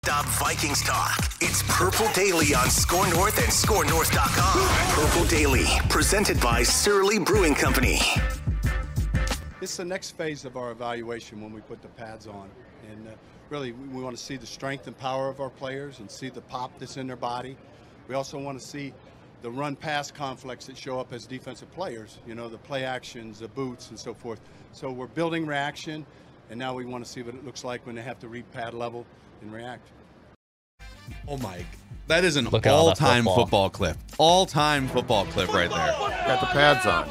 Non-stop Vikings talk. It's Purple Daily on Score North and ScoreNorth.com. Purple Daily, presented by Surly Brewing Company. It's the next phase of our evaluation when we put the pads on. And really, we want to see the strength and power of our players and see the pop that's in their body. We also want to see the run-pass conflicts that show up as defensive players, you know, the play actions, the boots, and so forth. So we're building reaction, and now we want to see what it looks like when they have to read pad level and react. Oh, my. That is an all-time football clip. All-time football clip right there. Got the pads on.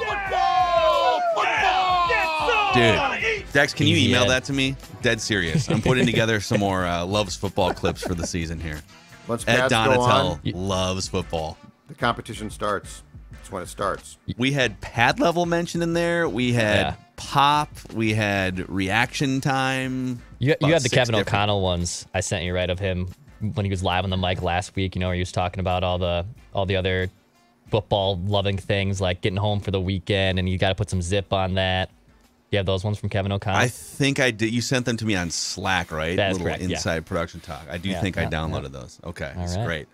Dude, Dex, can you email that to me? Dead serious. I'm putting together some more Loves Football clips for the season here. Once Ed pads go on, Donatel loves football. the competition starts. That's when it starts. We had pad level mentioned in there. We had pop. We had reaction time. You had the Kevin O'Connell ones I sent you, right, of him when he was live on the mic last week, you know, where he was talking about all the other football loving things like getting home for the weekend and you got to put some zip on that. You have those ones from Kevin O'Connell? I think I did. You sent them to me on Slack, right? That's Little correct, inside production talk. I do think I downloaded those. Okay, that's great.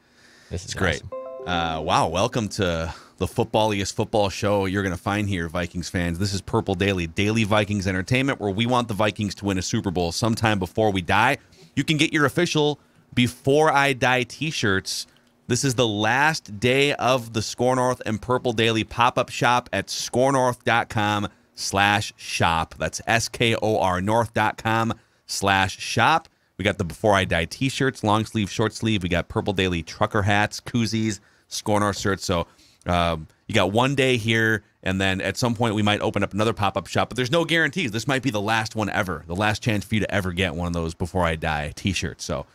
This is great. Wow, welcome to the footballiest football show you're going to find here, Vikings fans. This is Purple Daily, daily Vikings entertainment, where we want the Vikings to win a Super Bowl sometime before we die. You can get your official Before I Die t-shirts. This is the last day of the Score North and Purple Daily pop-up shop at scorenorth.com/shop. That's SKOR North.com/shop. We got the Before I Die t-shirts, long sleeve, short sleeve. We got Purple Daily trucker hats, koozies, Score North shirts. So you got one day here, and then at some point we might open up another pop-up shop, but there's no guarantees. This might be the last one ever, the last chance for you to ever get one of those Before I Die t-shirts. So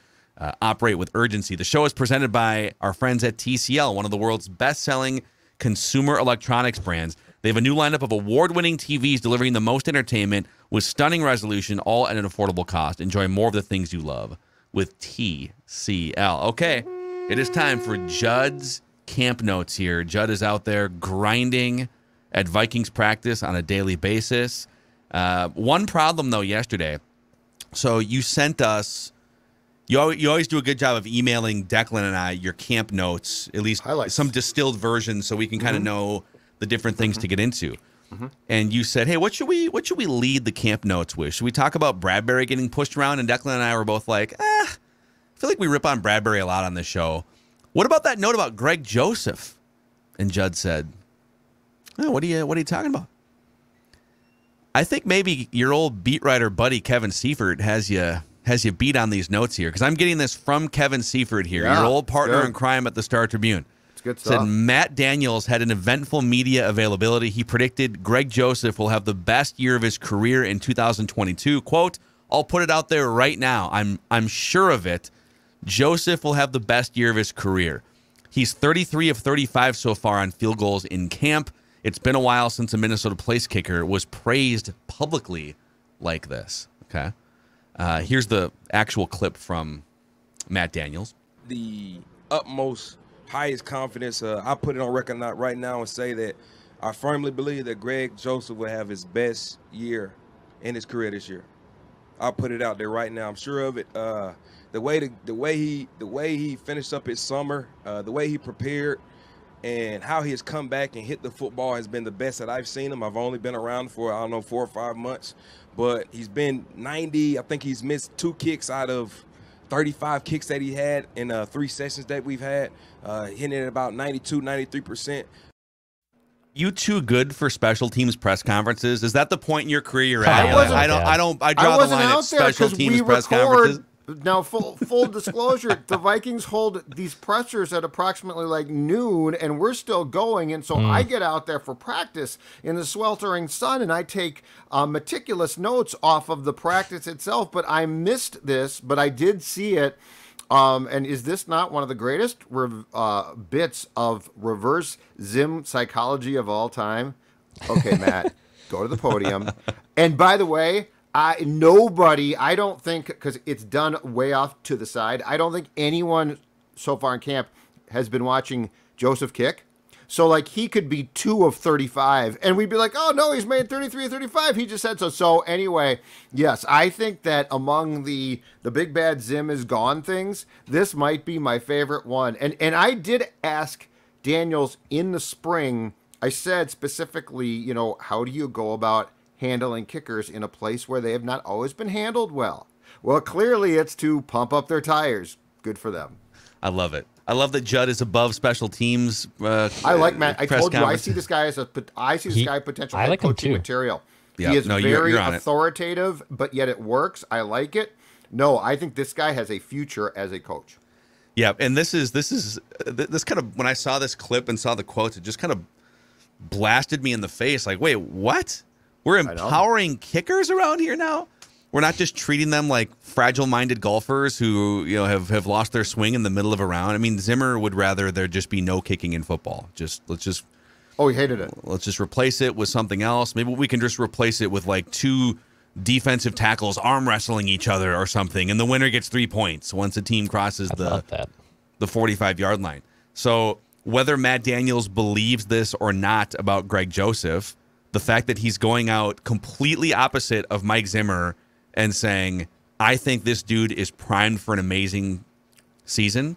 operate with urgency. The show is presented by our friends at TCL, one of the world's best-selling consumer electronics brands. They have a new lineup of award-winning TVs delivering the most entertainment with stunning resolution, all at an affordable cost. Enjoy more of the things you love with TCL. Okay, it is time for Judd's camp notes here. Judd is out there grinding at Vikings practice on a daily basis. One problem, though, yesterday. So you sent us... You always do a good job of emailing Declan and I your camp notes, at least highlights, some distilled version, so we can kind of know the different things to get into. And you said, hey, what should we lead the camp notes with? Should we talk about Bradbury getting pushed around? And Declan and I were both like, I feel like we rip on Bradbury a lot on this show. What about that note about Greg Joseph? And Judd said, oh, what are you talking about? I think maybe your old beat writer buddy Kevin Seifert has you beat on these notes here, because I'm getting this from Kevin Seifert here, your old partner in crime at the Star Tribune. It's good stuff. Said Matt Daniels had an eventful media availability. He predicted Greg Joseph will have the best year of his career in 2022. Quote, I'll put it out there right now. I'm sure of it. Joseph will have the best year of his career. He's 33 of 35 so far on field goals in camp. It's been a while since a Minnesota place kicker was praised publicly like this. Okay. Here's the actual clip from Matt Daniels. The utmost, highest confidence. I put it on record right now and say that I firmly believe that Greg Joseph will have his best year in his career this year. I'll put it out there right now. I'm sure of it. The way he finished up his summer, the way he prepared, and how he has come back and hit the football has been the best that I've seen him. I've only been around for, 4 or 5 months. But he's been 90. I think he's missed 2 kicks out of 35 kicks that he had in 3 sessions that we've had, hitting at about 92, 93%. You too good for special teams press conferences? Is that the point in your career you're at? I draw the line at special teams press conferences. Now, full disclosure, the Vikings hold these pressers at approximately like noon, and we're still going. And so I get out there for practice in the sweltering sun, and I take meticulous notes off of the practice itself. But I missed this, but I did see it. And is this not one of the greatest bits of reverse Zim psychology of all time? Okay, Matt, go to the podium. And by the way, I don't think, because it's done way off to the side, I don't think anyone so far in camp has been watching Joseph kick. So, like, he could be 2 of 35, and we'd be like, oh, no, he's made 33 of 35. He just said so. So, anyway, yes, I think that among the big bad Zim is gone things, this might be my favorite one. And I did ask Daniels in the spring, I said specifically, you know, how do you go about handling kickers in a place where they have not always been handled well? Well, clearly it's to pump up their tires. Good for them. I love it. I love that Judd is above special teams. I like Matt. I told you, I conference. see this guy as potential I head like him coaching too. material. Yeah, He is no, very you're on it. authoritative, but yet it works. I like it. No, I think this guy has a future as a coach. Yeah, and this kind of, when I saw this clip and saw the quotes, it just kind of blasted me in the face. Like, wait, what? We're empowering kickers around here now? We're not just treating them like fragile-minded golfers who, you know, have lost their swing in the middle of a round. I mean, Zimmer would rather there just be no kicking in football. Oh, he hated it. Let's just replace it with something else. Maybe we can just replace it with like 2 defensive tackles arm wrestling each other or something, and the winner gets 3 points once a team crosses the 45-yard line. So whether Matt Daniels believes this or not about Greg Joseph, the fact that he's going out completely opposite of Mike Zimmer and saying, I think this dude is primed for an amazing season.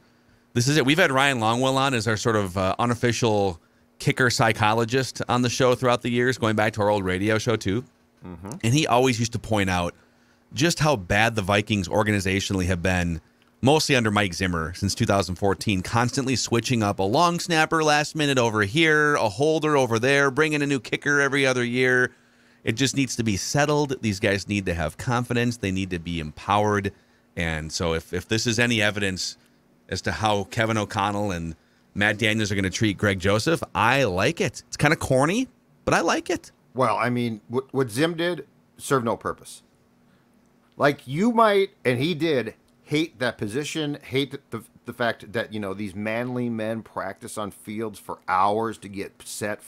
This is it. We've had Ryan Longwell on as our sort of unofficial kicker psychologist on the show throughout the years, going back to our old radio show too. Mm-hmm. And he always used to point out just how bad the Vikings organizationally have been, mostly under Mike Zimmer since 2014, constantly switching up a long snapper last minute over here, a holder over there, bringing a new kicker every other year. It just needs to be settled. These guys need to have confidence. They need to be empowered. And so if this is any evidence as to how Kevin O'Connell and Matt Daniels are going to treat Greg Joseph, I like it. It's kind of corny, but I like it. Well, I mean, what Zim did served no purpose. Like, you might, and he did, hate that position, hate the fact that, you know, these manly men practice on fields for hours to get set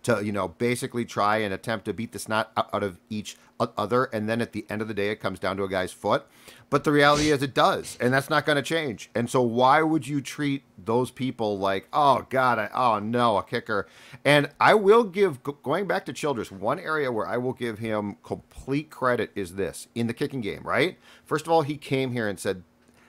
to, you know, basically try and attempt to beat the snot out of each other, and then at the end of the day it comes down to a guy's foot. But the reality is it does, and that's not going to change. And so why would you treat those people like, oh God, oh no, a kicker? And I will give, going back to Childress, one area where I will give him complete credit is this, in the kicking game, right? First of all, he came here and said,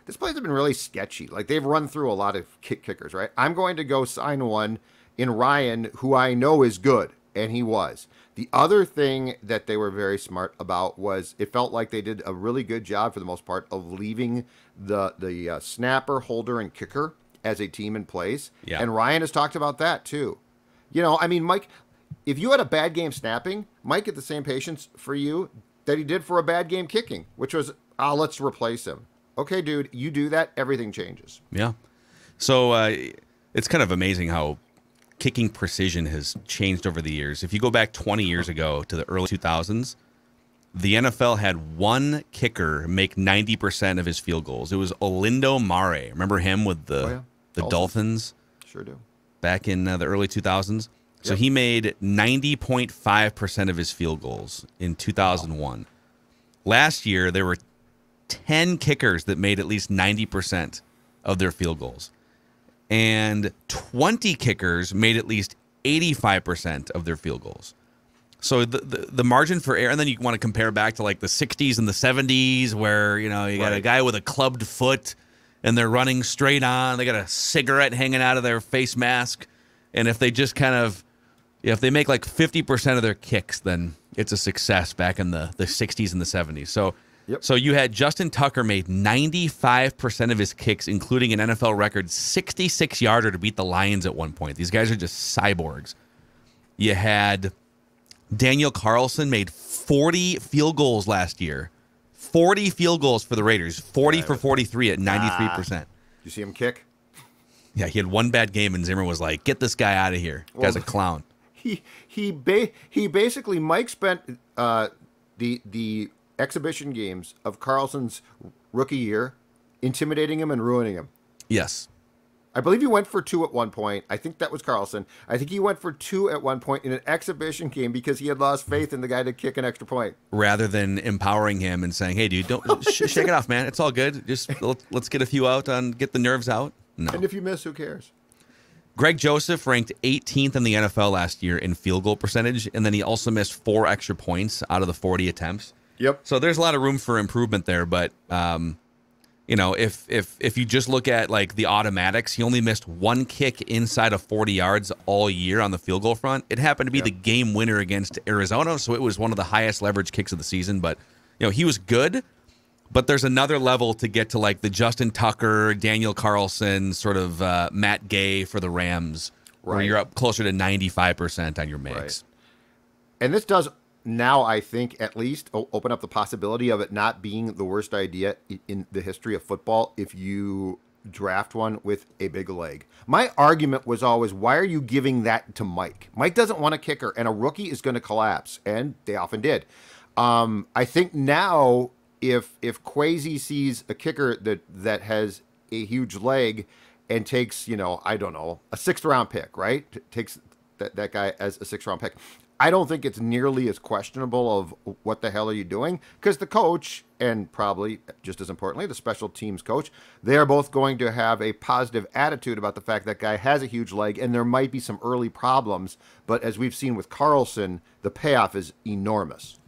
this place has been really sketchy. Like, they've run through a lot of kickers, right? I'm going to go sign one in Ryan, who I know is good, and he was. The other thing that they were very smart about was it felt like they did a really good job, for the most part, of leaving the snapper, holder, and kicker as a team in place. Yeah. And Ryan has talked about that, too. You know, I mean, Mike, if you had a bad game snapping, Mike had the same patience for you that he did for a bad game kicking, which was, let's replace him. Okay, dude, you do that, everything changes. Yeah. So it's kind of amazing how kicking precision has changed over the years. If you go back 20 years ago to the early 2000s, the NFL had one kicker make 90% of his field goals. It was Olindo Mare. Remember him with the Dolphins? Sure do. Back in the early 2000s. So he made 90.5% of his field goals in 2001. Wow. Last year, there were 10 kickers that made at least 90% of their field goals. And 20 kickers made at least 85% of their field goals. So the margin for error, and then you want to compare back to like the 60s and the 70s where, you know, you got a guy with a clubbed foot and they're running straight on. They got a cigarette hanging out of their face mask. And if they just kind of, if they make like 50% of their kicks, then it's a success back in the 60s and the 70s. So you had Justin Tucker made 95% of his kicks, including an NFL record 66-yarder to beat the Lions at one point. These guys are just cyborgs. You had Daniel Carlson made 40 field goals last year. 40 field goals for the Raiders. 40 for 43 at 93%. You see him kick? Yeah, he had one bad game, and Zimmer was like, "Get this guy out of here. Guy's a clown." He basically, Mike spent the exhibition games of Carlson's rookie year intimidating him and ruining him. Yes. I believe he went for 2 at one point. I think that was Carlson. I think he went for 2 at one point in an exhibition game because he had lost faith in the guy to kick an extra point. Rather than empowering him and saying, "Hey, dude, don't shake it off, man. It's all good. Just let's get a few out and get the nerves out." No. And if you miss, who cares? Greg Joseph ranked 18th in the NFL last year in field goal percentage, and then he also missed 4 extra points out of the 40 attempts. Yep. So there's a lot of room for improvement there, but if you just look at like the automatics, he only missed 1 kick inside of 40 yards all year on the field goal front. It happened to be the game winner against Arizona, so it was one of the highest leverage kicks of the season. But he was good. But there's another level to get to like the Justin Tucker, Daniel Carlson, sort of Matt Gay for the Rams, where you're up closer to 95% on your makes. Right. And this does now, I think, at least open up the possibility of it not being the worst idea in the history of football if you draft one with a big leg. My argument was always, why are you giving that to Mike? Mike doesn't want a kicker, and a rookie is going to collapse, and they often did. I think now, if Kwesi sees a kicker that has a huge leg and takes, I don't know, a 6th-round pick, right? Takes that guy as a 6th-round pick. I don't think it's nearly as questionable of what the hell are you doing, because the coach, and probably just as importantly, the special teams coach, they are both going to have a positive attitude about the fact that guy has a huge leg, and there might be some early problems. But as we've seen with Carlson, the payoff is enormous.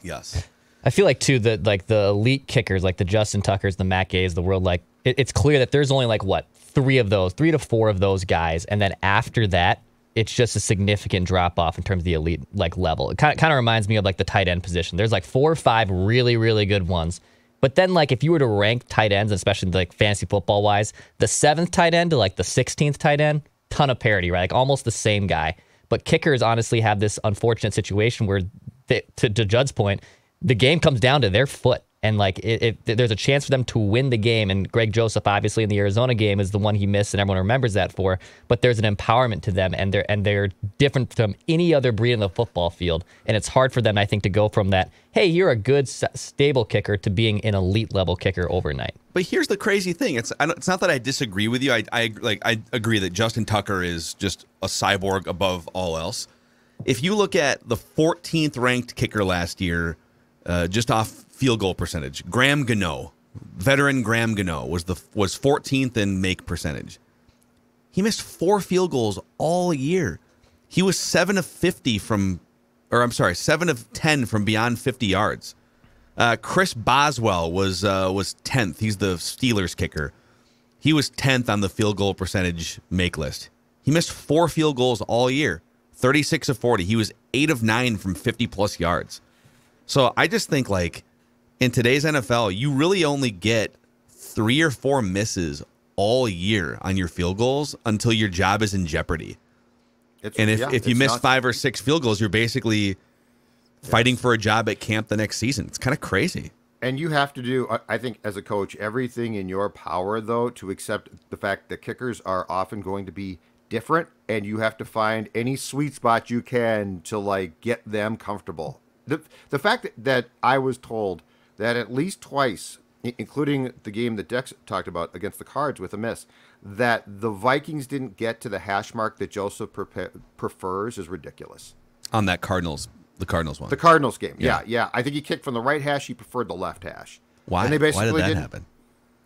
Yes. I feel like, too, that like the elite kickers, like the Justin Tuckers, the Matt Gays, the world, like it's clear that there's only like, 3 to 4 of those guys. And then after that, it's just a significant drop off in terms of the elite like level. It kind of reminds me of like the tight end position. There's like 4 or 5 really, really good ones. But then like if you were to rank tight ends, especially like fantasy football wise, the 7th tight end to like the 16th tight end, ton of parity, right? Like almost the same guy. But kickers honestly have this unfortunate situation where, to Judd's point, the game comes down to their foot. And like there's a chance for them to win the game. And Greg Joseph, obviously in the Arizona game, is the one he missed, and everyone remembers that for. But there's an empowerment to them, and they're different from any other breed in the football field. And it's hard for them, I think, to go from that, hey, you're a good stable kicker, to being an elite level kicker overnight. But here's the crazy thing: it's not that I disagree with you. I agree that Justin Tucker is just a cyborg above all else. If you look at the 14th ranked kicker last year, just off field goal percentage, Graham Gano, veteran Graham Gano was 14th in make percentage. He missed 4 field goals all year. He was 7 of 10 from beyond 50 yards. Chris Boswell was 10th. He's the Steelers kicker. He was 10th on the field goal percentage make list. He missed 4 field goals all year, 36 of 40. He was 8 of 9 from 50 plus yards. So I just think, like, in today's NFL, you really only get 3 or 4 misses all year on your field goals until your job is in jeopardy. If you miss 5 or 6 field goals, you're basically fighting for a job at camp the next season. It's kind of crazy. And you have to do, I think, as a coach, everything in your power, though, to accept the fact that kickers are often going to be different, and you have to find any sweet spot you can to, like, get them comfortable. The fact that I was told that at least twice, including the game that Dex talked about against the Cards with a miss, that the Vikings didn't get to the hash mark that Joseph prefers is ridiculous. On that the Cardinals one. The Cardinals game, yeah. I think he kicked from the right hash. He preferred the left hash. Why? And they basically Why did that happen?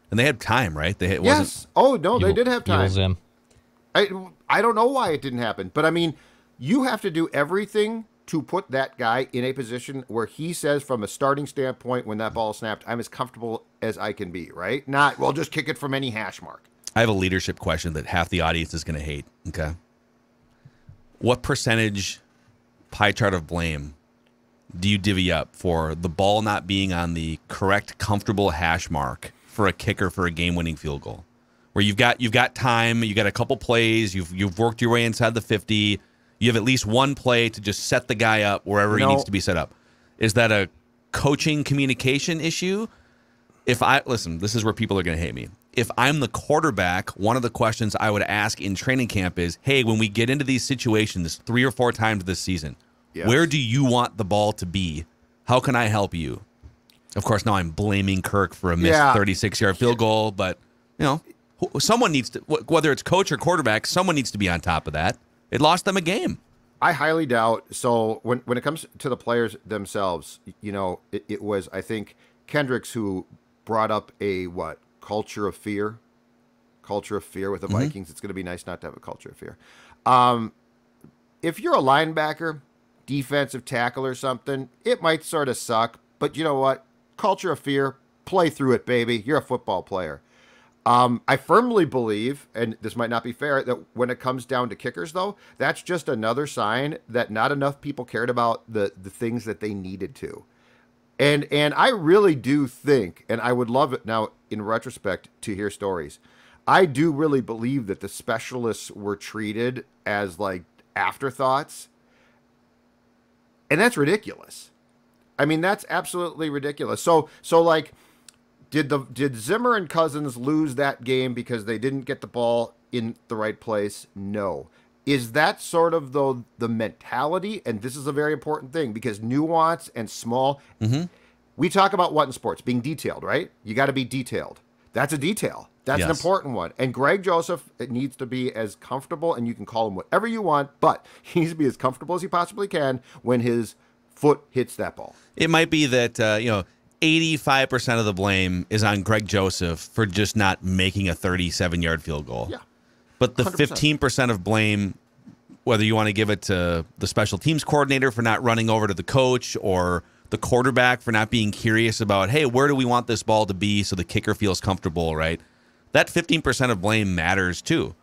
And they had time, right? Yes. Oh, no, they did have time. Him. I don't know why it didn't happen. But, I mean, you have to do everything to put that guy in a position where he says, from a starting standpoint, when that ball snapped, I'm as comfortable as I can be, right? Not, well, just kick it from any hash mark. I have a leadership question that half the audience is going to hate, okay? What percentage pie chart of blame do you divvy up for the ball not being on the correct, comfortable hash mark for a kicker for a game-winning field goal? Where you've got time, you got a couple plays, you've worked your way inside the 50, you have at least one play to just set the guy up wherever he needs to be set up. Is that a coaching communication issue? Listen, this is where people are going to hate me. If I'm the quarterback, one of the questions I would ask in training camp is, hey, when we get into these situations 3 or 4 times this season, where do you want the ball to be? How can I help you? Of course, now I'm blaming Kirk for a missed 36-yard field goal, but, someone needs to, whether it's coach or quarterback, someone needs to be on top of that. It lost them a game. I highly doubt. So when it comes to the players themselves, it was, I think, Kendricks who brought up a culture of fear culture of fear with the Vikings. It's going to be nice not to have a culture of fear. If you're a linebacker, defensive tackle or something, it might sort of suck, but you know what? Culture of fear, play through it, baby. You're a football player. I firmly believe, and this might not be fair, that when it comes down to kickers, though, that's just another sign that not enough people cared about the things that they needed to. And I really do think, and I would love it now in retrospect to hear stories, I do really believe that the specialists were treated as like afterthoughts. And that's ridiculous. I mean, that's absolutely ridiculous. So like, did Zimmer and Cousins lose that game because they didn't get the ball in the right place? No. Is that sort of the mentality? And this is a very important thing because nuance and small. We talk about what in sports? Being detailed, right? You got to be detailed. That's a detail. That's an important one. And Greg Joseph, it needs to be as comfortable, and you can call him whatever you want, but he needs to be as comfortable as he possibly can when his foot hits that ball. It might be that, 85% of the blame is on Greg Joseph for just not making a 37-yard field goal. Yeah. But the 100%. 15% of blame, whether you want to give it to the special teams coordinator for not running over to the coach or the quarterback for not being curious about, hey, where do we want this ball to be so the kicker feels comfortable, right? That 15% of blame matters too.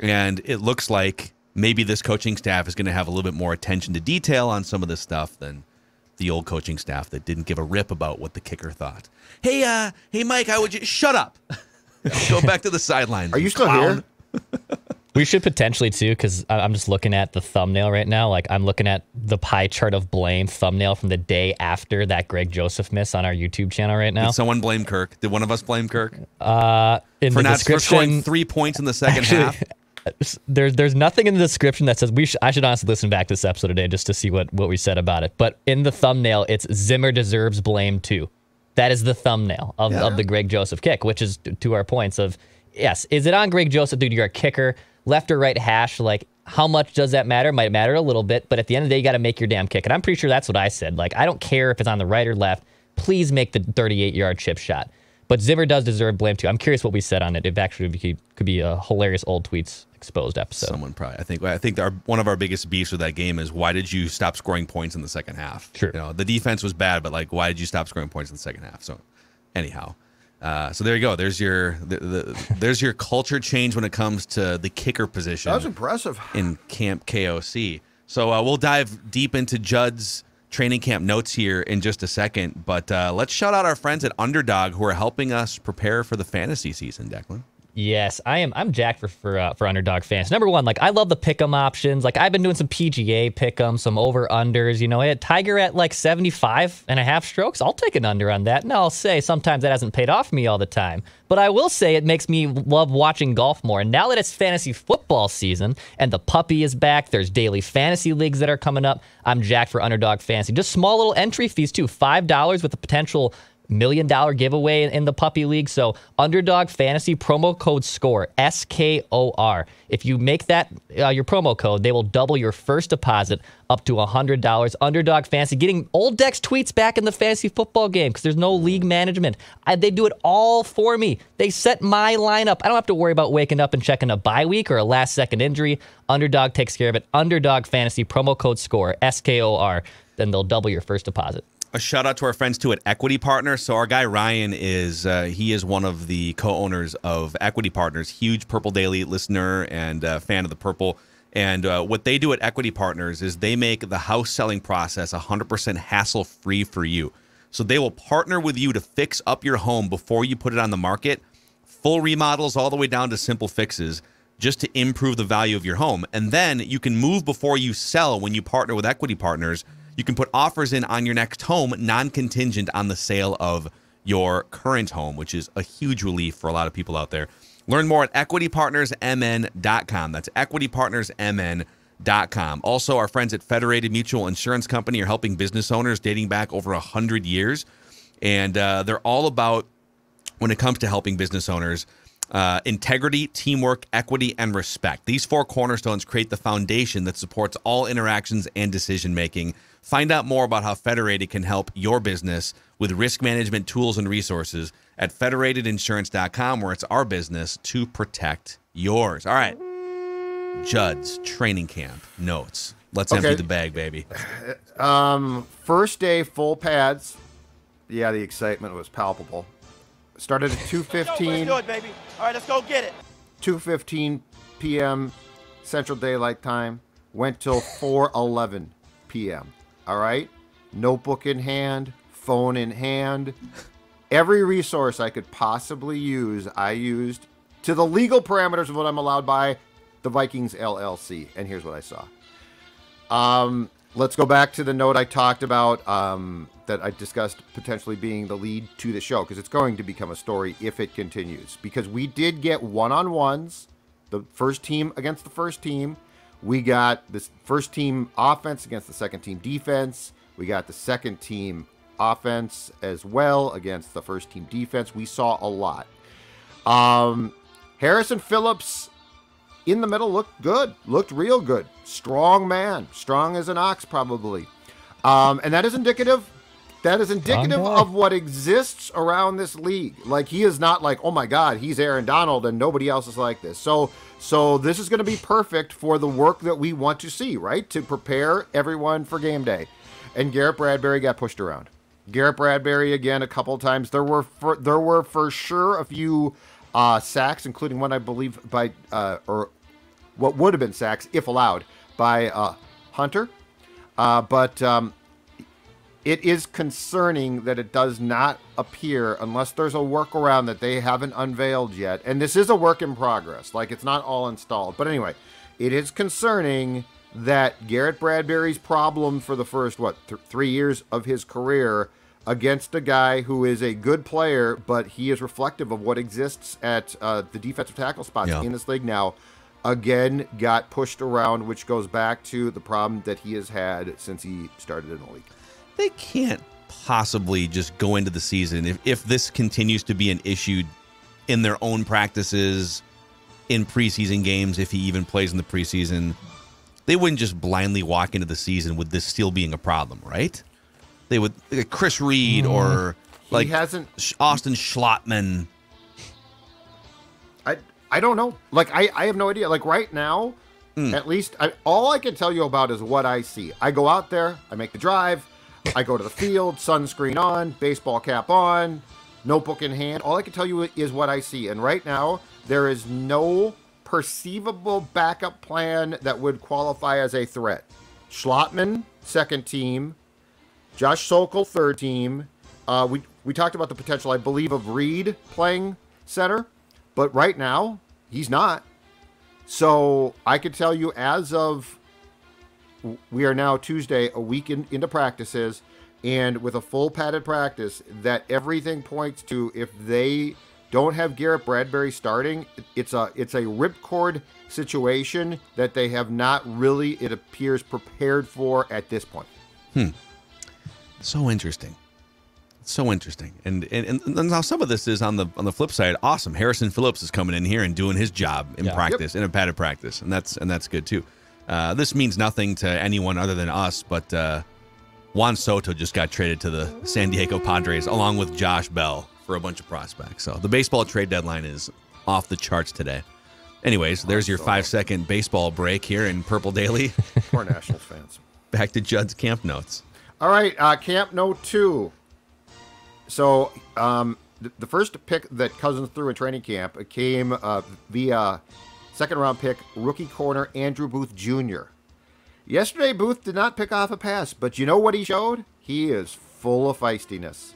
And it looks like maybe this coaching staff is going to have a little bit more attention to detail on some of this stuff than the old coaching staff that didn't give a rip about what the kicker thought. Hey, Mike, how would you shut up? Go back to the sidelines. Are you still here? We should potentially, too, because I'm just looking at the thumbnail right now. Like, I'm looking at the pie chart of blame thumbnail from the day after that Greg Joseph miss on our YouTube channel right now. Did someone blame Kirk? Did one of us blame Kirk? In the description, for scoring 3 points in the second half? There's nothing in the description that says I should honestly listen back to this episode today just to see what we said about it. But in the thumbnail, it's Zimmer deserves blame too. That is the thumbnail of the Greg Joseph kick, which is to our points of, yes, is it on Greg Joseph? Dude, you're a kicker, left or right hash. Like, how much does that matter? Might matter a little bit, but at the end of the day, you got to make your damn kick. And I'm pretty sure that's what I said. Like, I don't care if it's on the right or left. Please make the 38-yard chip shot. But Zimmer does deserve blame too. I'm curious what we said on it. It actually could be a hilarious old tweets exposed episode. Someone probably. I think one of our biggest beefs with that game is why did you stop scoring points in the second half? Sure. The defense was bad, but like, why did you stop scoring points in the second half? So, anyhow, so there you go. There's your culture change when it comes to the kicker position. That was impressive in Camp KOC. So we'll dive deep into Judd's training camp notes here in just a second, but let's shout out our friends at Underdog who are helping us prepare for the fantasy season, Declan. Yes, I'm jacked for Underdog fans. Number one, like, I love the pick'em options. Like, I've been doing some PGA pick'em, some over-unders. I had Tiger at like 75.5 strokes. I'll take an under on that. And I'll say sometimes that hasn't paid off for me all the time. But I will say it makes me love watching golf more. And now that it's fantasy football season and the puppy is back, there's daily fantasy leagues that are coming up. I'm jacked for Underdog Fantasy. Just small little entry fees too, $5 with a potential $1 million giveaway in the puppy league. So Underdog Fantasy, promo code SCORE, SKOR. If you make that your promo code, they will double your first deposit up to $100. Underdog Fantasy, getting old Dex tweets back in the fantasy football game because there's no league management. They do it all for me. They set my lineup. I don't have to worry about waking up and checking a bye week or a last second injury. Underdog takes care of it. Underdog Fantasy, promo code SCORE, SKOR. Then they'll double your first deposit. A shout out to our friends too at Equity Partners. So our guy Ryan is one of the co-owners of Equity Partners, huge Purple Daily listener and fan of the Purple. And what they do at Equity Partners is they make the house selling process 100% hassle-free for you. So they will partner with you to fix up your home before you put it on the market, full remodels all the way down to simple fixes, just to improve the value of your home. And then you can move before you sell when you partner with Equity Partners. You can put offers in on your next home, non-contingent on the sale of your current home, which is a huge relief for a lot of people out there. Learn more at equitypartnersmn.com. That's equitypartnersmn.com. Also, our friends at Federated Mutual Insurance Company are helping business owners dating back over 100 years. And they're all about, when it comes to helping business owners, integrity, teamwork, equity, and respect. These four cornerstones create the foundation that supports all interactions and decision-making. Find out more about how Federated can help your business with risk management tools and resources at federatedinsurance.com, where it's our business to protect yours. All right. Judd's training camp notes. Let's empty the bag, baby. First day, full pads. Yeah, the excitement was palpable. Started at 2:15. Let's do it, baby. All right, let's go get it. 2:15 p.m. Central Daylight Time. Went till 4:11 p.m. All right? Notebook in hand, phone in hand. Every resource I could possibly use, I used to the legal parameters of what I'm allowed by the Vikings LLC. And here's what I saw. Let's go back to the note I talked about that I discussed potentially being the lead to the show, because it's going to become a story if it continues. Because we did get one-on-ones, the first team against the first team. We got this first team offense against the second team defense. We got the second team offense as well against the first team defense. We saw a lot. Harrison Phillips in the middle looked good, looked real good. Strong man, strong as an ox probably. And that is indicative. That is indicative of what exists around this league. Like, he is not like, oh my God, he's Aaron Donald and nobody else is like this. So this is going to be perfect for the work that we want to see, right? To prepare everyone for game day. And Garret Bradbury got pushed around. Garret Bradbury again a couple of times. There were for sure a few sacks, including one I believe by or what would have been sacks if allowed by Hunter. But it is concerning that it does not appear, unless there's a workaround that they haven't unveiled yet. And this is a work in progress. Like, it's not all installed. But anyway, it is concerning that Garret Bradbury's problem for the first, 3 years of his career against a guy who is a good player, but he is reflective of what exists at the defensive tackle spots in this league now, again got pushed around, which goes back to the problem that he has had since he started in the league. They can't possibly just go into the season if this continues to be an issue in their own practices, in preseason games, if he even plays in the preseason. They wouldn't just blindly walk into the season with this still being a problem, right? They would, like Chris Reed or like Austin Schlottman. I don't know. Like, I have no idea. Like, right now, at least, all I can tell you about is what I see. I go out there, I make the drive, I go to the field, sunscreen on, baseball cap on, notebook in hand. All I can tell you is what I see. And right now, there is no perceivable backup plan that would qualify as a threat. Schlottman, second team. Josh Sokol, third team. We talked about the potential, I believe, of Reed playing center. But right now, he's not. So I could tell you, as of, we are now Tuesday, a week into practices, and with a full padded practice, that everything points to, if they don't have Garret Bradbury starting, it's a ripcord situation that they have not really, it appears, prepared for at this point. So interesting. So interesting. And now some of this is on the flip side. Awesome. Harrison Phillips is coming in here and doing his job in practice, in a padded practice, and that's good too. This means nothing to anyone other than us, but Juan Soto just got traded to the San Diego Padres along with Josh Bell for a bunch of prospects. So the baseball trade deadline is off the charts today. Anyways, there's your 5-second baseball break here in Purple Daily. Poor Nationals fans. Back to Judd's camp notes. All right, camp note 2. So the first pick that Cousins threw in training camp came via second-round pick, rookie corner Andrew Booth Jr. Yesterday, Booth did not pick off a pass, but you know what he showed? He is full of feistiness.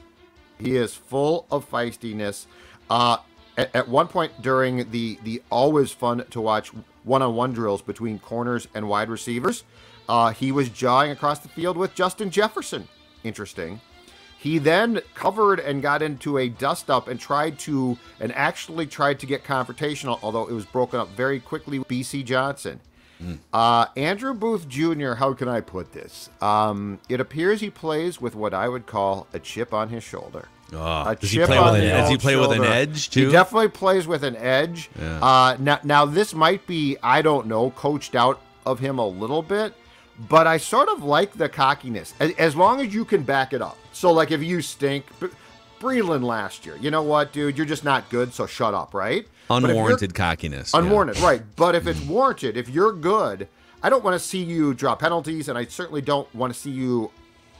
He is full of feistiness. At one point during the always fun to watch one-on-one drills between corners and wide receivers, he was jawing across the field with Justin Jefferson. Interesting. He then covered and got into a dust-up and actually tried to get confrontational, although it was broken up very quickly with B.C. Johnson. Andrew Booth Jr., how can I put this? It appears he plays with what I would call a chip on his shoulder. Does he play with an edge, too? He definitely plays with an edge. Yeah. Now, this might be, I don't know, coached out of him a little bit, but I sort of like the cockiness, as long as you can back it up. So, like, if you stink, Breland last year. You know what, dude? You're just not good, so shut up, right? Unwarranted cockiness. Unwarranted, right. But if it's warranted, if you're good, I don't want to see you draw penalties, and I certainly don't want to see you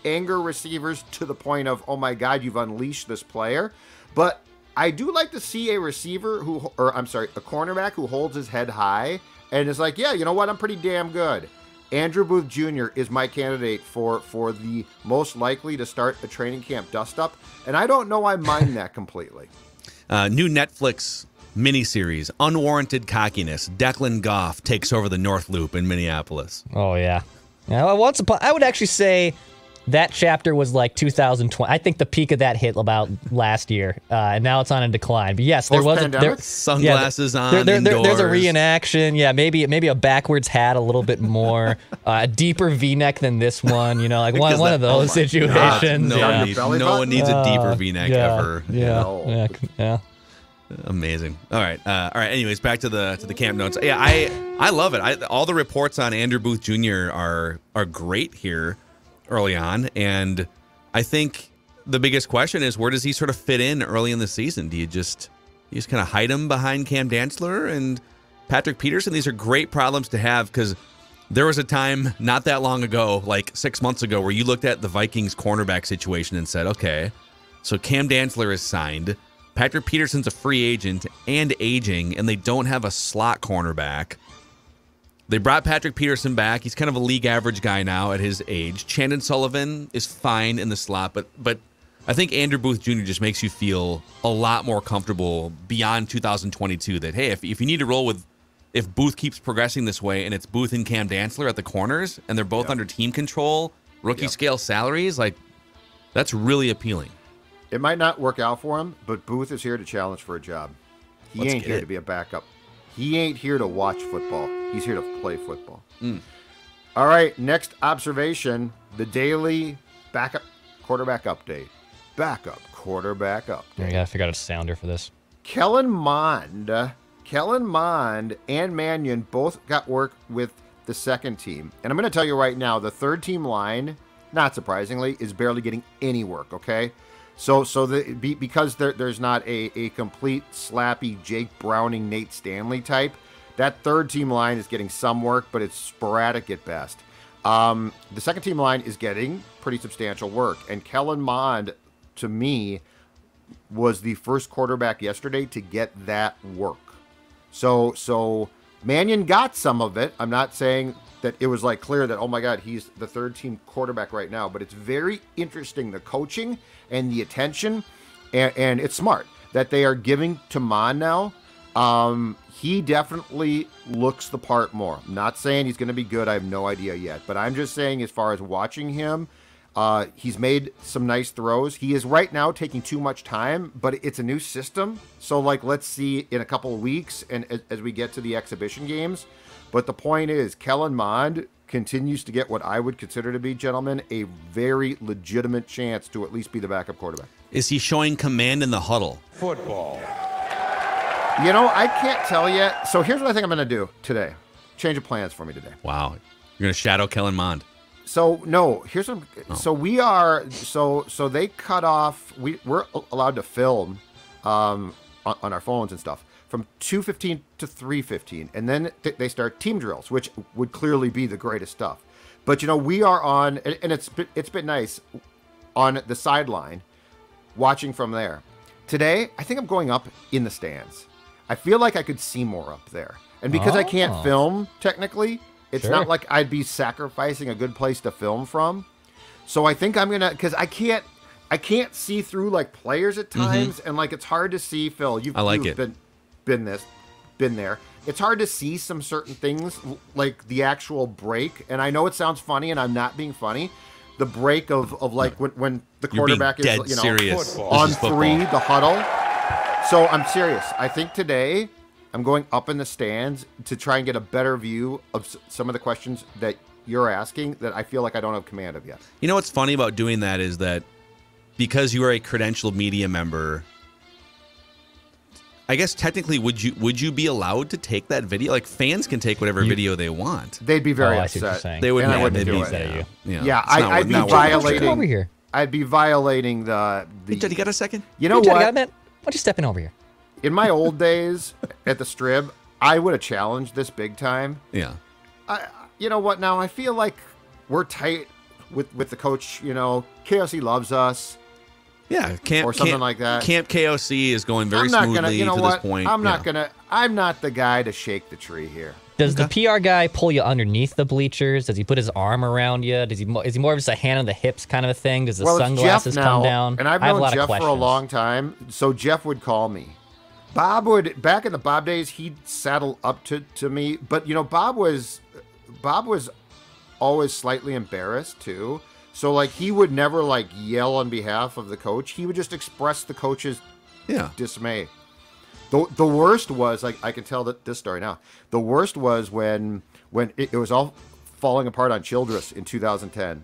anger receivers to the point of, oh my God, you've unleashed this player. But I do like to see a receiver a cornerback who holds his head high and is like, yeah, you know what? I'm pretty damn good. Andrew Booth Jr. is my candidate for the most likely to start a training camp dust-up, and I don't know I mind that completely. New Netflix miniseries, Unwarranted Cockiness. Declan Goff takes over the North Loop in Minneapolis. Oh, yeah. I would actually say that chapter was like 2020. I think the peak of that hit about last year, and now it's on a decline. But yes, there was sunglasses on. There's a reenaction. Yeah, maybe a backwards hat, a little bit more, a deeper V-neck than this one. You know, like one of those situations. No one needs a deeper V-neck ever. Yeah. Amazing. All right. Anyways, back to the camp notes. Yeah, I love it. All the reports on Andrew Booth Jr. are great here early on, and I think the biggest question is, where does he sort of fit in early in the season? Do you just kind of hide him behind Cam Dantzler and Patrick Peterson? These are great problems to have, because there was a time not that long ago, like 6 months ago, where you looked at the Vikings cornerback situation and said, okay, so Cam Dantzler is signed, Patrick Peterson's a free agent and aging, and they don't have a slot cornerback. They brought Patrick Peterson back. He's kind of a league average guy now at his age. Chandon Sullivan is fine in the slot, but I think Andrew Booth Jr. just makes you feel a lot more comfortable beyond 2022 that, hey, if you need to roll with, if Booth keeps progressing this way and it's Booth and Cam Dantzler at the corners and they're both under team control, rookie scale salaries, like, that's really appealing. It might not work out for him, but Booth is here to challenge for a job. He ain't here to be a backup. He ain't here to watch football. He's here to play football. All right, next observation, the daily backup quarterback update. Backup quarterback update. We got to figure out a sounder for this. Kellen Mond and Mannion both got work with the second team. And I'm going to tell you right now, the third team line, not surprisingly, is barely getting any work, okay? Because there's not a complete slappy Jake Browning, Nate Stanley type, that third team line is getting some work, but it's sporadic at best. The second team line is getting pretty substantial work, and Kellen Mond, to me, was the first quarterback yesterday to get that work. So Mannion got some of it. I'm not saying that it was like clear that, oh my God, he's the third team quarterback right now, but it's very interesting, the coaching and the attention, and it's smart that they are giving to Mond now. He definitely looks the part more. I'm not saying he's going to be good. I have no idea yet, but I'm just saying, as far as watching him, he's made some nice throws. He is right now taking too much time, but it's a new system. So, like, let's see in a couple of weeks and as we get to the exhibition games. But the point is, Kellen Mond continues to get what I would consider to be, gentlemen, a very legitimate chance to at least be the backup quarterback. Is he showing command in the huddle? Football. You know, I can't tell yet. So here's what I think I'm going to do today. Change of plans for me today. Wow. You're going to shadow Kellen Mond. So, no, here's what so we are, so they cut off, we're allowed to film on our phones and stuff from 2:15 to 3:15, and then they start team drills, which would clearly be the greatest stuff. But, you know, we are on, and it's been nice, on the sideline, watching from there. Today, I think I'm going up in the stands. I feel like I could see more up there. And because I can't film, technically, it's not like I'd be sacrificing a good place to film from. So I think I'm going to, because I can't see through, like, players at times, and, like, it's hard to see, Phil. You've been there. It's hard to see some certain things, like the actual break. And I know it sounds funny, and I'm not being funny. The break of like, when the quarterback is, you know, serious. On three, the huddle. So I'm serious. I think today I'm going up in the stands to try and get a better view of some of the questions that you're asking that I feel like I don't have command of yet. You know what's funny about doing that is that because you are a credentialed media member, I guess technically would you be allowed to take that video? Like, fans can take whatever video they want. They'd be very upset. They would. And I wouldn't do it. Yeah, I'd be violating. Over here. I'd be violating the. Hey, Judd, you got a second? You know Hey, Judd, what? got a minute? Why don't you step in over here? In my old days at the Strib, I would have challenged this big time. Yeah. You know what? Now I feel like we're tight with the coach. You know, KOC loves us. Yeah, or something like that. Camp KOC is going very I'm not smoothly gonna, you know to what? this point. I'm not the guy to shake the tree here. Does the PR guy pull you underneath the bleachers? Does he put his arm around you? Is he more of just a hand on the hips kind of a thing? Does the sunglasses come down? And I've I have a known lot of Jeff for a questions. long time, so Jeff would call me. Bob would, back in the Bob days, he'd saddle up to me. But, you know, Bob was always slightly embarrassed, too. So, like, he would never, like, yell on behalf of the coach. He would just express the coach's dismay. The worst was, like, I can tell this story now. The worst was when it was all falling apart on Childress in 2010.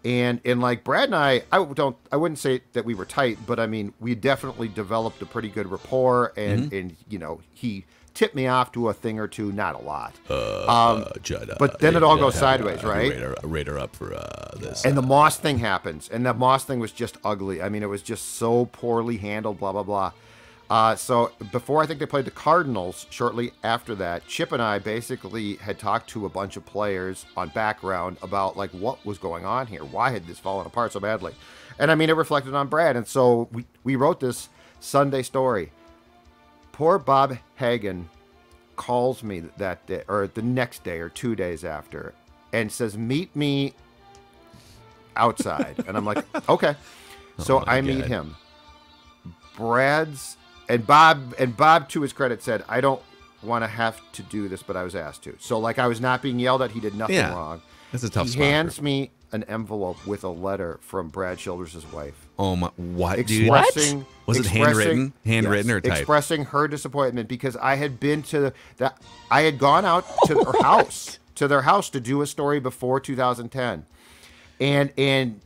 And like Brad and I wouldn't say that we were tight, but I mean, we definitely developed a pretty good rapport, and you know, he tipped me off to a thing or two, not a lot. Judd, but then it all goes sideways, right? Radar up for this. And the Moss thing happens, and that Moss thing was just ugly. I mean, it was just so poorly handled, blah, blah, blah. So before I think they played the Cardinals, shortly after that, Chip and I basically had talked to a bunch of players on background about like what was going on here. Why had this fallen apart so badly? And I mean, it reflected on Brad. And so we wrote this Sunday story. Poor Bob Hagan calls me that day, or the next day, or 2 days after, and says, "Meet me outside." And I'm like, okay. So I meet him. Brad's and Bob, to his credit, said, "I don't want to have to do this, but I was asked to." So like, I was not being yelled at. He did nothing wrong. That's a tough He spot. hands me an envelope with a letter from Brad Childress' wife. Oh my! What, dude? Expressing, Was it handwritten? Handwritten or typed? Expressing her disappointment because I had been I had gone out to their house, to do a story before 2010, and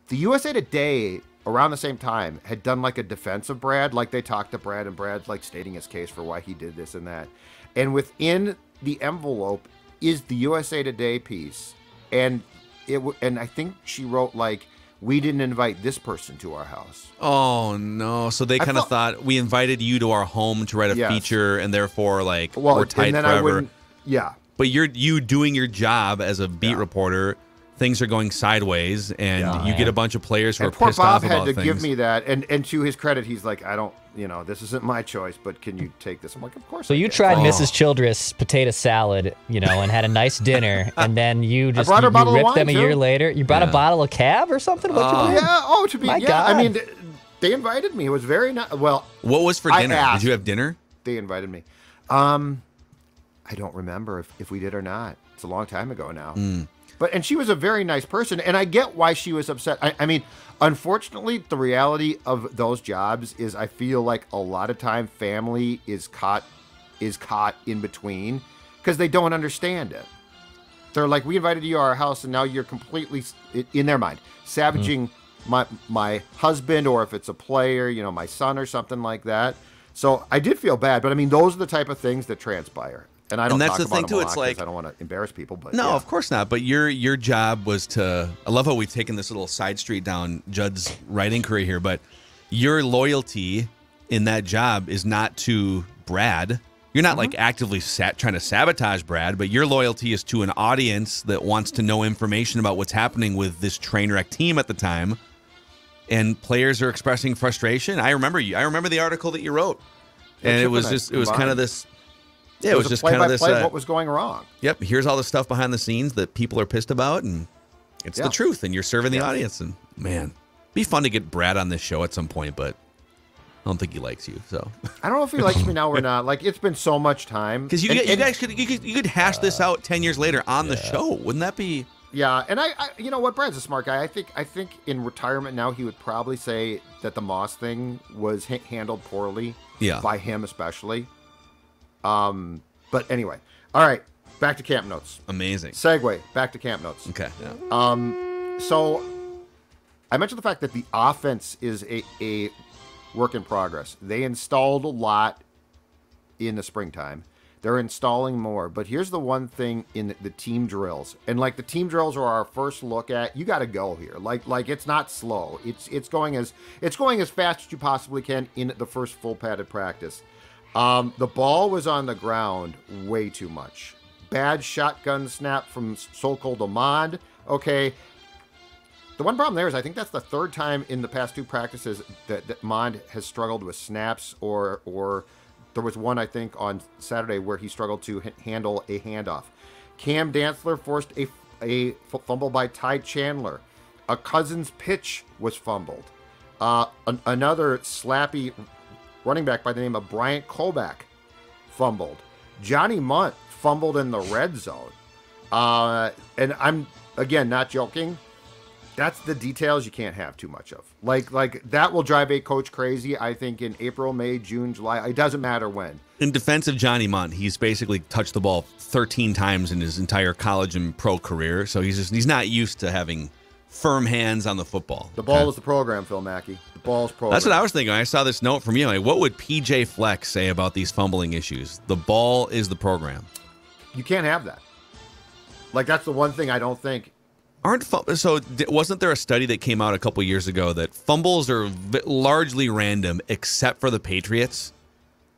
the USA Today around the same time had done like a defense of Brad, like they talked to Brad, and Brad's like stating his case for why he did this and that, and within the envelope is the USA Today piece, and I think she wrote like, "We didn't invite this person to our house." Oh no! So they kind of thought we invited you to our home to write a feature, and therefore like we're tight and then forever. Yeah. But you doing your job as a beat reporter. Things are going sideways, and you get a bunch of players who are pissed off about things. Poor Bob had to give me that, and to his credit, he's like, "I don't, this isn't my choice, but can you take this?" I'm like, "Of course." So you tried Mrs. Childress potato salad, and had a nice dinner, and then you just brought her a bottle of ripped wine, them a year too. later. You brought a bottle of Cab or something? What'd you bring? My God. I mean, they invited me. It was very nice. Well, what was for dinner? Did you have dinner? They invited me. I don't remember if we did or not. It's a long time ago now. And she was a very nice person, and I get why she was upset. I mean, unfortunately, the reality of those jobs is I feel like a lot of time family is caught in between because they don't understand it. They're like, "We invited you to our house, and now you're completely," in their mind, savaging my husband, or if it's a player, my son or something like that. So I did feel bad, but I mean, those are the type of things that transpire. And I don't that's talk the about thing them too. a lot It's like, I don't want to embarrass people, but no, of course not. But your job was to. I love how we've taken this little side street down Judd's writing career here. But your loyalty in that job is not to Brad. You're not like actively trying to sabotage Brad, but your loyalty is to an audience that wants to know information about what's happening with this train wreck team at the time. And players are expressing frustration. I remember the article that you wrote, and it was kind of this. Yeah, it was just kind of this. What was going wrong? Yep. Here's all the stuff behind the scenes that people are pissed about, and it's the truth. And you're serving the audience. And man, be fun to get Brad on this show at some point, but I don't think he likes you. So I don't know if he likes me now or not. Like, it's been so much time. Because you guys could hash this out 10 years later on the show. Wouldn't that be? Yeah, and I you know what? Brad's a smart guy. I think in retirement now he would probably say that the Moss thing was handled poorly. Yeah. By him especially. But anyway, all right, back to camp notes. Amazing. Segue, back to camp notes. Okay. Yeah. So I mentioned the fact that the offense is a work in progress. They installed a lot in the springtime. They're installing more. But here's the one thing in the team drills. And like the team drills are our first look at, you got to go here. Like it's not slow. It's going as fast as you possibly can in the first full padded practice. The ball was on the ground way too much. Bad shotgun snap from Kellen Mond. Okay. The one problem there is I think that's the third time in the past 2 practices that Mond has struggled with snaps or there was one, I think, on Saturday where he struggled to handle a handoff. Cam Dantzler forced a fumble by Ty Chandler. A Cousins pitch was fumbled. Another slappy running back by the name of Bryant Kobach fumbled. Johnny Munt fumbled in the red zone. And I'm, again, not joking. That's the details you can't have too much of. Like that will drive a coach crazy, I think, in April, May, June, July. It doesn't matter when. In defense of Johnny Munt, he's basically touched the ball 13 times in his entire college and pro career. So he's not used to having firm hands on the football. The ball is the program, Phil Mackey. The ball is program. That's what I was thinking. I saw this note from you. Like, what would PJ Fleck say about these fumbling issues? The ball is the program. You can't have that. Like, that's the one thing I don't think. Wasn't there a study that came out a couple years ago that fumbles are largely random except for the Patriots?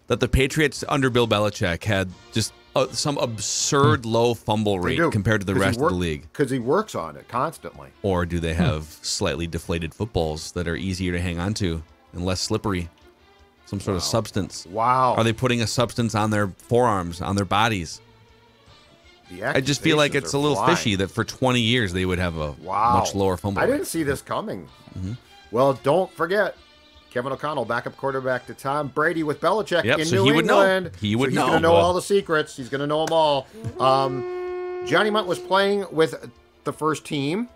That the Patriots under Bill Belichick had just some absurd low fumble rate compared to the rest of the league. Because he works on it constantly. Or do they have slightly deflated footballs that are easier to hang on to and less slippery? Some sort of substance. Wow. Are they putting a substance on their forearms, on their bodies? I just feel like it's a little fishy that for 20 years they would have a much lower fumble rate. I didn't see this coming. Mm-hmm. Well, don't forget, Kevin O'Connell, backup quarterback to Tom Brady with Belichick in New England. He would know. He's going to know all the secrets. He's going to know them all. Johnny Munt was playing with the first team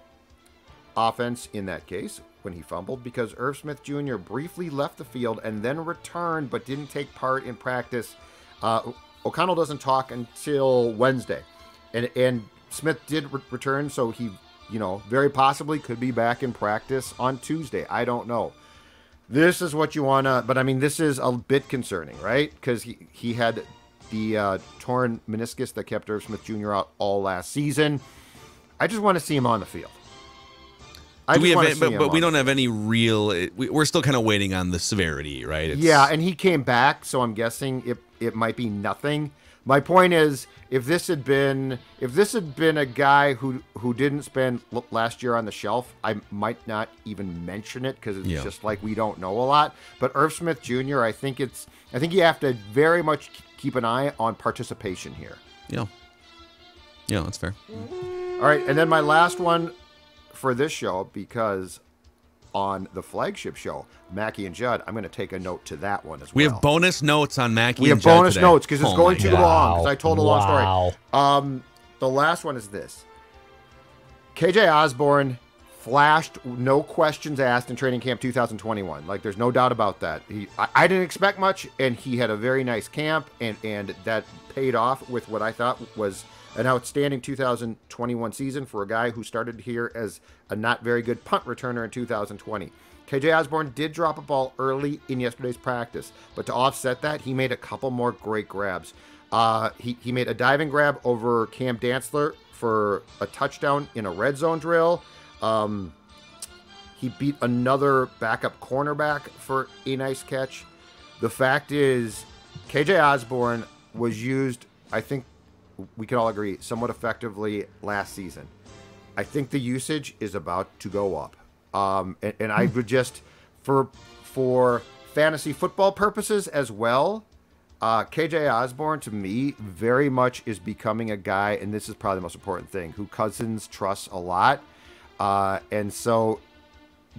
offense in that case when he fumbled because Irv Smith Jr. briefly left the field and then returned but didn't take part in practice. O'Connell doesn't talk until Wednesday. And Smith did return, so he, very possibly could be back in practice on Tuesday. I don't know. This is what you want to, but I mean, this is a bit concerning, right? Because he had the torn meniscus that kept Irv Smith Jr. out all last season. I just want to see him on the field. But we don't have any real. We're still kind of waiting on the severity, right? Yeah, and he came back, so I'm guessing it might be nothing. My point is, if this had been a guy who didn't spend last year on the shelf, I might not even mention it because it's just like we don't know a lot. But Irv Smith Jr., I think you have to very much keep an eye on participation here. Yeah, that's fair. All right, and then my last one for this show, because on the flagship show, Mackey and Judd, I'm going to take a note to that one as well. We have bonus notes on Mackey and Judd. We have bonus notes because it's going too long, because I told a long story. The last one is this. KJ Osborne flashed, no questions asked in training camp 2021. Like, there's no doubt about that. I didn't expect much, and he had a very nice camp, and that paid off with what I thought was an outstanding 2021 season for a guy who started here as a not very good punt returner in 2020. KJ Osborne did drop a ball early in yesterday's practice, but to offset that, he made a couple more great grabs. He made a diving grab over Cam Dantzler for a touchdown in a red zone drill. He beat another backup cornerback for a nice catch. The fact is, KJ Osborne was used, I think we can all agree, somewhat effectively last season. I think the usage is about to go up. And I would just, for fantasy football purposes as well, KJ Osborne, to me, very much is becoming a guy, and this is probably the most important thing, who Cousins trusts a lot. And so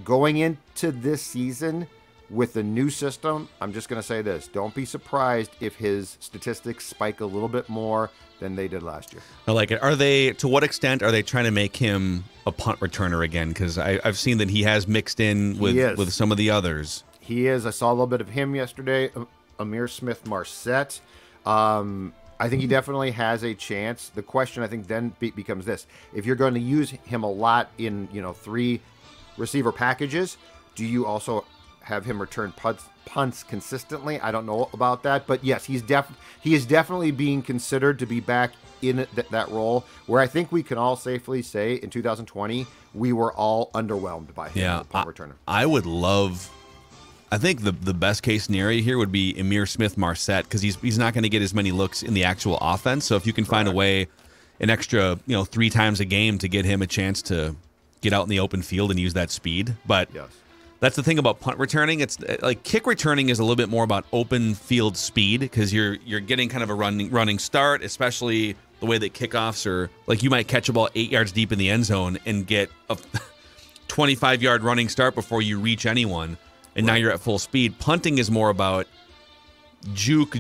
going into this season with the new system, I'm just going to say this. Don't be surprised if his statistics spike a little bit more than they did last year. I like it. To what extent are they trying to make him a punt returner again? Because I've seen that he has mixed in with some of the others. He is. I saw a little bit of him yesterday. Amir Smith-Marset. I think he definitely has a chance. The question, I think, then becomes this. If you're going to use him a lot in, 3 receiver packages, do you also have him return punts consistently. I don't know about that, but yes, he is definitely being considered to be back in that role, where I think we can all safely say in 2020 we were all underwhelmed by him as a punt returner. I think the best case scenario here would be Emir Smith-Marset, because he's not going to get as many looks in the actual offense. So if you can find a way, an extra 3 times a game to get him a chance to get out in the open field and use that speed. But that's the thing about punt returning. It's like kick returning is a little bit more about open field speed, because you're getting kind of a running start, especially the way that kickoffs are. Like, you might catch a ball 8 yards deep in the end zone and get a 25-yard running start before you reach anyone, and now you're at full speed. Punting is more about juke.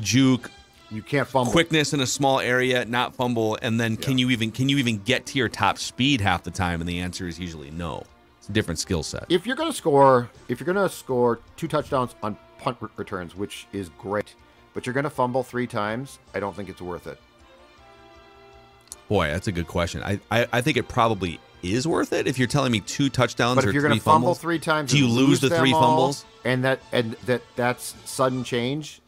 You can't fumble. Quickness in a small area, not fumble, and then can you even get to your top speed half the time? And the answer is usually no. It's a different skill set. If you're going to score 2 touchdowns on punt returns, which is great, but you're going to fumble 3 times, I don't think it's worth it. Boy, that's a good question. I think it probably is worth it if you're telling me 2 touchdowns but or 3 fumbles. But if you're going to fumble 3 times, do you lose the 3 fumbles? And that's sudden change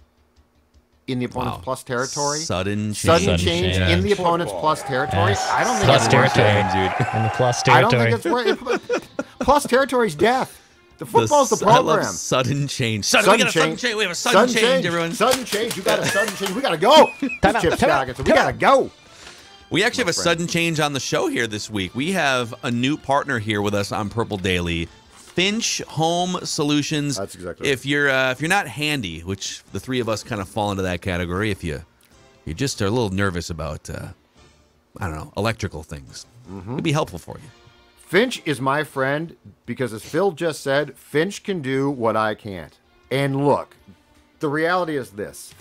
in the opponent's plus territory. Sudden change in the opponent's plus territory. Yes. I don't think Plus it's territory, dude. In the plus territory. I don't think it's worth it. Plus territory is death. The football's the program. I love sudden change. We got a sudden change. We have a sudden change, everyone. Sudden change. You got a sudden change. We got to go. Chip Scott, we got to go. We actually have a sudden change on the show here this week. We have a new partner here with us on Purple Daily, Finch Home Solutions. That's exactly right. If you're not handy, which the 3 of us kind of fall into that category, if you just are a little nervous about electrical things, it'd be helpful for you. Finch is my friend because, as Phil just said, Finch can do what I can't. And look, the reality is this: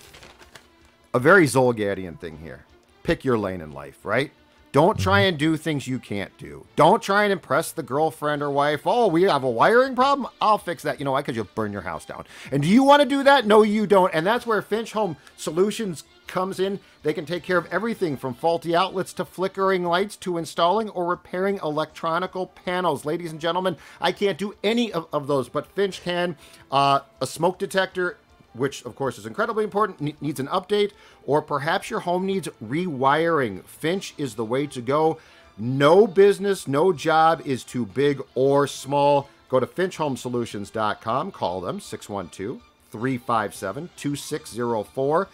a very Zolgadian thing here. Pick your lane in life, right? Don't try and do things you can't do. Don't try and impress the girlfriend or wife. Oh, we have a wiring problem? I'll fix that. You know why? Because you'll burn your house down. And do you want to do that? No, you don't. And that's where Finch Home Solutions comes in. They can take care of everything from faulty outlets to flickering lights to installing or repairing electronical panels. Ladies and gentlemen, I can't do any of those, but Finch can. A smoke detector, which of course is incredibly important, needs an update, or perhaps your home needs rewiring. Finch is the way to go. No business, no job is too big or small. Go to finchhomesolutions.com, call them 612-357-2604, or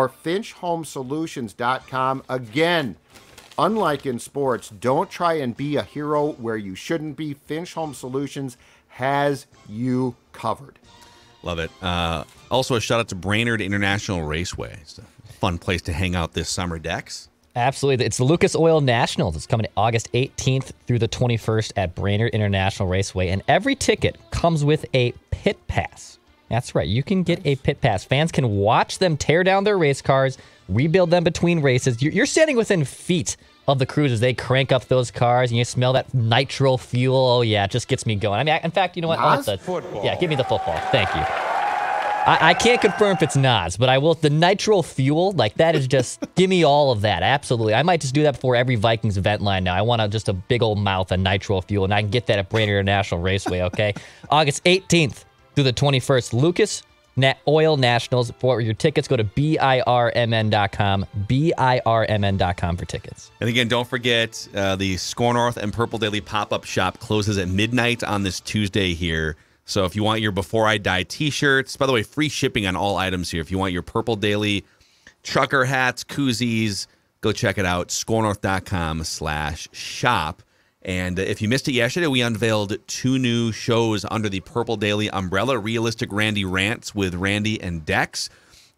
finchhomesolutions.com. Again, unlike in sports, don't try and be a hero where you shouldn't be. Finch Home Solutions has you covered. Love it. Also, a shout out to Brainerd International Raceway. It's a fun place to hang out this summer, Dex. Absolutely. It's the Lucas Oil Nationals. It's coming August 18th through the 21st at Brainerd International Raceway. And every ticket comes with a pit pass. That's right. You can get a pit pass. Fans can watch them tear down their race cars, rebuild them between races. You're standing within feet of the crews as they crank up those cars, and you smell that nitro fuel. Oh, yeah, it just gets me going. I mean, in fact, you know what? Football. Yeah, give me the football. Thank you. I can't confirm if it's Nas, but I will. The nitro fuel, like that is just, give me all of that. Absolutely. I might just do that before every Vikings event line now. I want just a big old mouth of nitro fuel, and I can get that at Brainerd International Raceway, okay? August 18th through the 21st, Lucas Oil Nationals. For your tickets, go to BIRMN.com, BIRMN.com for tickets. And again, don't forget, the Score North and Purple Daily pop-up shop closes at midnight on this Tuesday here. So if you want your Before I Die t-shirts, by the way, free shipping on all items here. If you want your Purple Daily trucker hats, koozies, go check it out, scorenorth.com/shop. And if you missed it yesterday, we unveiled 2 new shows under the Purple Daily umbrella: Realistic Randy Rants with Randy and Dex,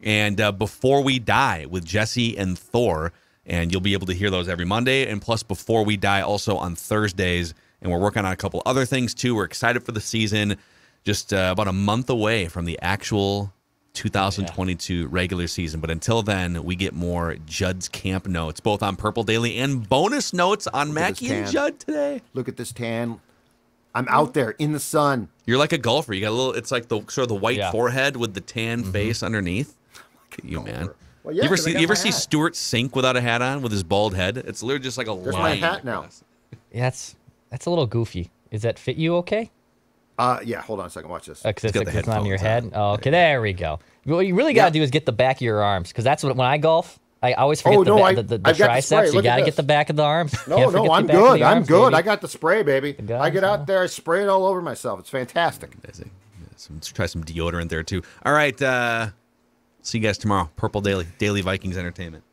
and Before We Die with Jesse and Thor. And you'll be able to hear those every Monday. And plus, Before We Die also on Thursdays. And we're working on a couple other things, too. We're excited for the season. Just about a month away from the actual 2022 regular season. But until then, we get more Judd's Camp Notes, both on Purple Daily and bonus notes on Mackie and Judd today. Look at this tan. I'm out there in the sun. You're like a golfer. You got a little, it's like the sort of the white forehead with the tan face underneath. Look at you, man. Well, yeah, you ever see Stuart Sink without a hat on with his bald head? It's literally just like a There's line. my hat now. Yeah, that's a little goofy. Does that fit you okay? Yeah, hold on a second. Watch this. Because got the it's not on your headphones head. Oh, okay, there we go. What you really got to do is get the back of your arms, because that's when I golf, I always forget the triceps. You got to get the back of the arms. No, I'm good. I'm good. I got the spray, baby. I get out there, I spray it all over myself. It's fantastic. Let's try some deodorant there, too. All right. See you guys tomorrow. Purple Daily Vikings Entertainment.